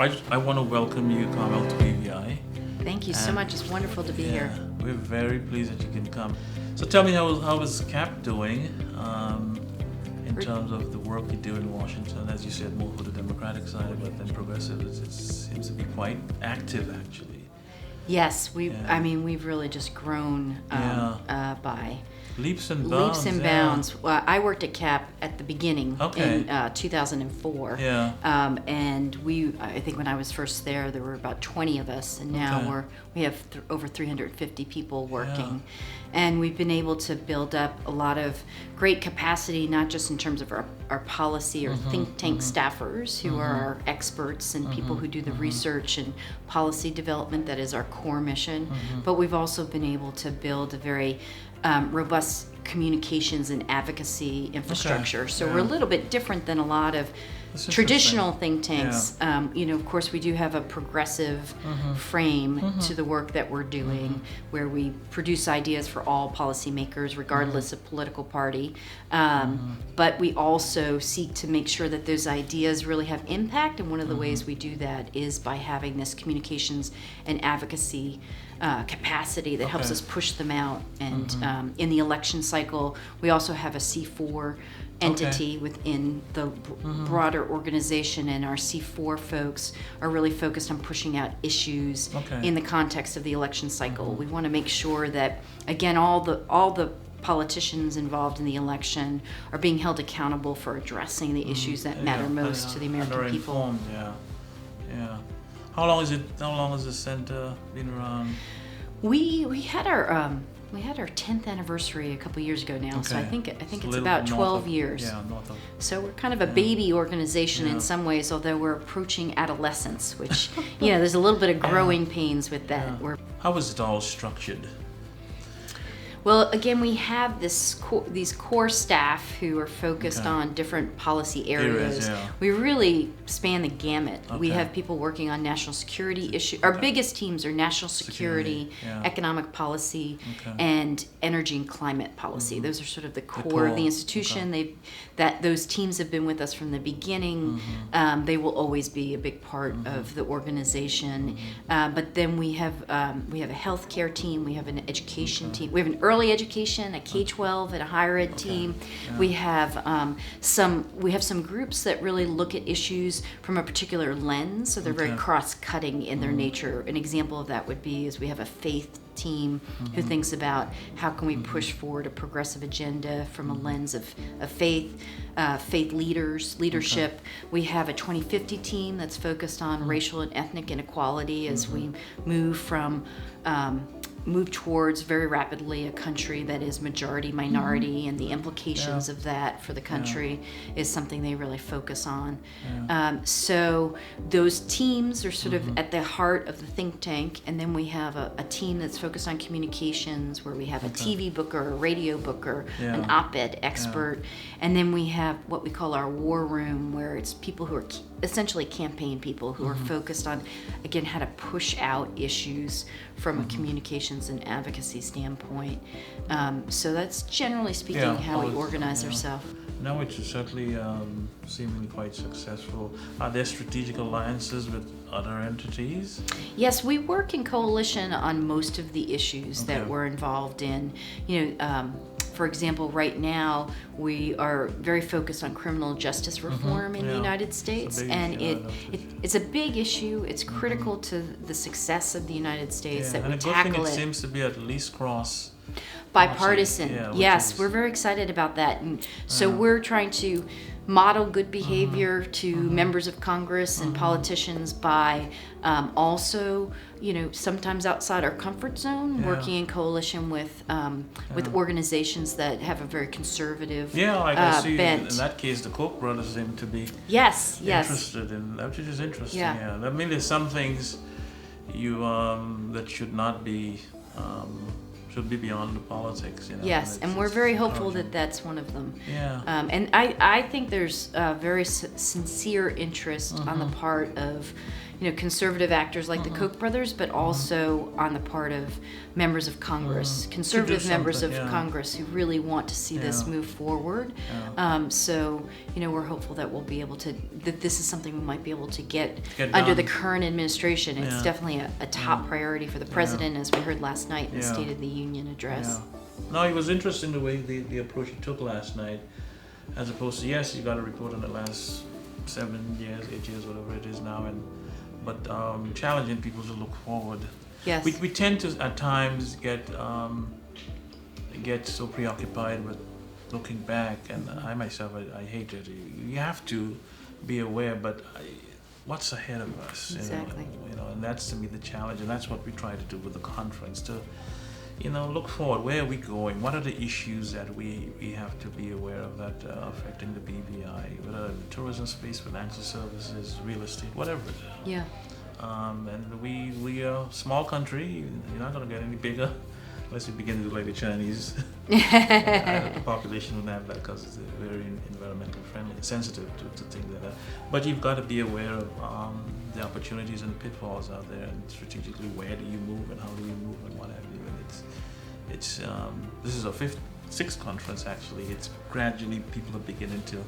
I want to welcome you, Carmel, to BVI. Thank you so much. It's wonderful to be here. We're very pleased that you can come. So tell me, how is CAP doing in terms of the work you do in Washington? As you said, more for the Democratic side, but then progressive, it seems to be quite active, actually. Yes, we've really just grown by leaps and bounds. Leaps and bounds. Well, I worked at CAP at the beginning in 2004. And I think when I was first there were about 20 of us, and now we have over 350 people working. And we've been able to build up a lot of great capacity, not just in terms of our policy or think tank staffers who are our experts and people who do the research and policy development that is our core mission, but we've also been able to build a very robust communications and advocacy infrastructure. So we're a little bit different than a lot of traditional think tanks. Of course, we do have a progressive frame to the work that we're doing, where we produce ideas for all policymakers, regardless of political party. But we also seek to make sure that those ideas really have impact, and one of the ways we do that is by having this communications and advocacy capacity that helps us push them out. And in the election cycle, we also have a C4 entity within the broader organization, and our C4 folks are really focused on pushing out issues in the context of the election cycle. We want to make sure that, again, all the politicians involved in the election are being held accountable for addressing the issues that matter most to the American people. Informed, How long has the center been around? We had our 10th anniversary a couple years ago now, so I think it's about 12 years. So we're kind of a baby organization in some ways, although we're approaching adolescence, which there's a little bit of growing pains with that. How is it all structured? Well, again, we have these core staff who are focused on different policy areas. We really span the gamut. We have people working on national security issues. Our biggest teams are national security, economic policy, and energy and climate policy. Those are sort of the core of the institution. Those teams have been with us from the beginning. They will always be a big part of the organization. But then we have a healthcare team. We have an education team. We have an early education, a K-12, and a higher ed team. We have some groups that really look at issues from a particular lens, so they're very cross-cutting in their nature. An example of that would be is we have a faith team who thinks about how can we push forward a progressive agenda from a lens of faith leadership. We have a 2050 team that's focused on racial and ethnic inequality as we move towards very rapidly a country that is majority minority, and the implications of that for the country is something they really focus on. So those teams are sort of at the heart of the think tank, and then we have a team that's focused on communications, where we have a TV booker, a radio booker, an op-ed expert, and then we have what we call our war room, where it's people who are essentially campaign people who are focused on, again, how to push out issues from a communications and advocacy standpoint. So that's generally speaking how we organize ourselves. Now it's certainly seemingly quite successful. Are there strategic alliances with other entities? Yes, we work in coalition on most of the issues that we're involved in. For example, right now we are very focused on criminal justice reform in the United States, and it's a big issue. It's critical to the success of the United States that we tackle it. It seems to be at least bipartisan. Yes, we're very excited about that, and so we're trying to model good behavior to members of Congress and politicians by also, sometimes outside our comfort zone, working in coalition with organizations that have a a conservative I see bent. In that case, the Koch brothers seem to be interested in that, which is interesting. I mean, there's some things that should not be. Should be beyond the politics, Yes, and we're very hopeful that that's one of them. And I think there's very sincere interest on the part of, conservative actors like the Koch brothers, but also on the part of members of Congress, conservative members of Congress who really want to see this move forward. So, we're hopeful that we'll be able to, that this is something we might be able to get under the current administration. It's definitely a top priority for the president, as we heard last night in the State of the Union address. No, it was interesting the way the approach he took last night, as opposed to, yes, you got a report on the last 7 years, 8 years, whatever it is now, but challenging people to look forward. Yes. We tend to at times get so preoccupied with looking back, and I myself, I hate it. You have to be aware, but what's ahead of us? Exactly. And that's to me the challenge, and that's what we try to do with the conference, to look forward. Where are we going? What are the issues that we have to be aware of that are affecting the BVI, whether the tourism space, financial services, real estate, whatever it is. Yeah. And we are a small country. You're not going to get any bigger unless you begin to do like the Chinese. The population will have that because it's very environmentally friendly, sensitive to things like that. But you've got to be aware of the opportunities and the pitfalls out there, and strategically where do you move and how do you move and what have you. And it's this is our sixth conference actually. It's gradually people are beginning to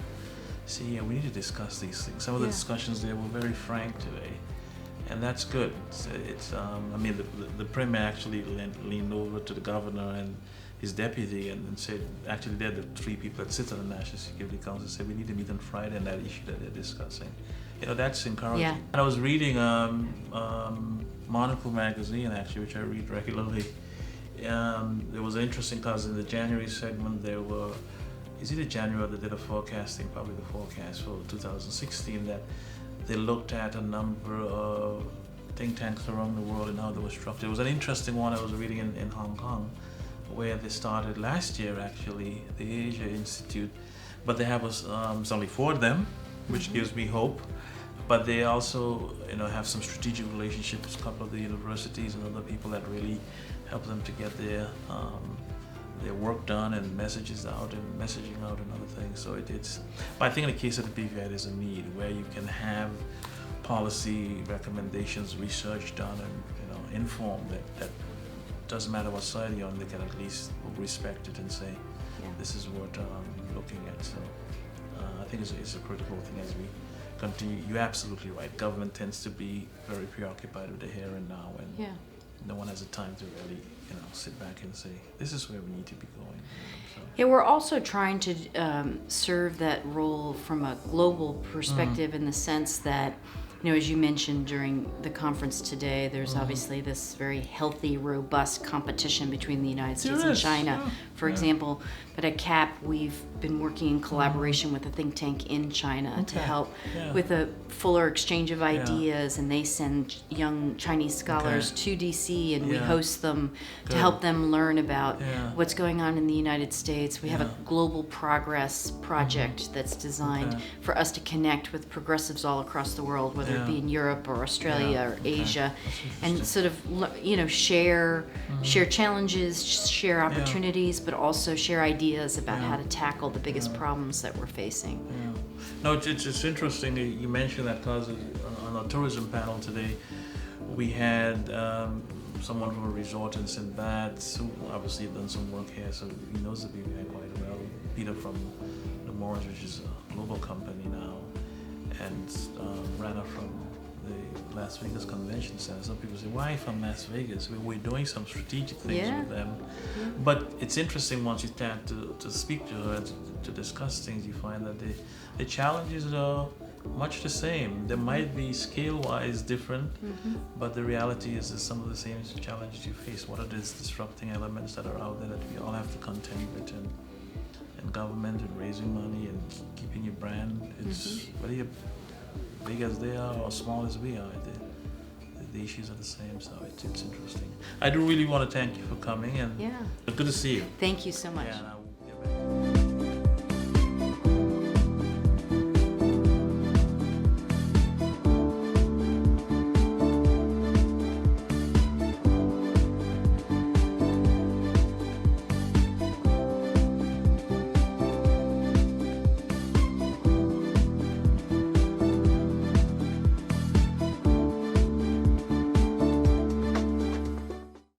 see, we need to discuss these things. Some of the discussions there were very frank today. And that's good. I mean, the premier actually leaned over to the governor and his deputy and said, actually they're the three people that sit on the National Security Council, said we need to meet on Friday on that issue that they're discussing. That's encouraging. Yeah. And I was reading Monocle magazine actually, which I read regularly. It was interesting because in the January segment there were, is it January they did a forecasting, probably the forecast for 2016, that they looked at a number of think tanks around the world and how they were structured. It was an interesting one I was reading in Hong Kong, where they started last year actually, the Asia Institute, but they have there's only 4 of them, which gives me hope. But they also have some strategic relationships with a couple of the universities and other people that really help them to get their work done and messaging out and other things. So but I think in the case of the BVI, there's a need where you can have policy recommendations, research done, and informed that doesn't matter what side you're on, they can at least respect it and say, this is what I'm looking at. So I think it's a critical thing as we continue. You're absolutely right. Government tends to be very preoccupied with the here and now, and no one has the time to really sit back and say, this is where we need to be going. So. Yeah, we're also trying to serve that role from a global perspective in the sense that, as you mentioned during the conference today, there's obviously this very healthy, robust competition between the United States and China. For example, but at CAP, we've been working in collaboration with a think tank in China to help with a fuller exchange of ideas, and they send young Chinese scholars to DC, and we host them to help them learn about what's going on in the United States. We have a Global Progress project that's designed for us to connect with progressives all across the world, whether it be in Europe or Australia or Asia, and sort of share challenges, share opportunities, but also share ideas about how to tackle the biggest problems that we're facing. No, it's interesting you mentioned that, because on our tourism panel today, we had someone from a resort in St. Bart's who obviously done some work here, so he knows the BVI quite well. Peter from the Morris, which is a global company now, and Rana from the Las Vegas Convention Center. Some people say, why from Las Vegas? We're doing some strategic things with them. But it's interesting once you start to speak to her, to discuss things, you find that the challenges are much the same. They might be scale-wise different, but the reality is there's some of the same challenges you face. What are these disrupting elements that are out there that we all have to contend with, and government and raising money and keeping your brand. It's whether you're big as they are or small as we are, the issues are the same, so it's interesting. I do really want to thank you for coming, and good to see you. Thank you so much. Yeah,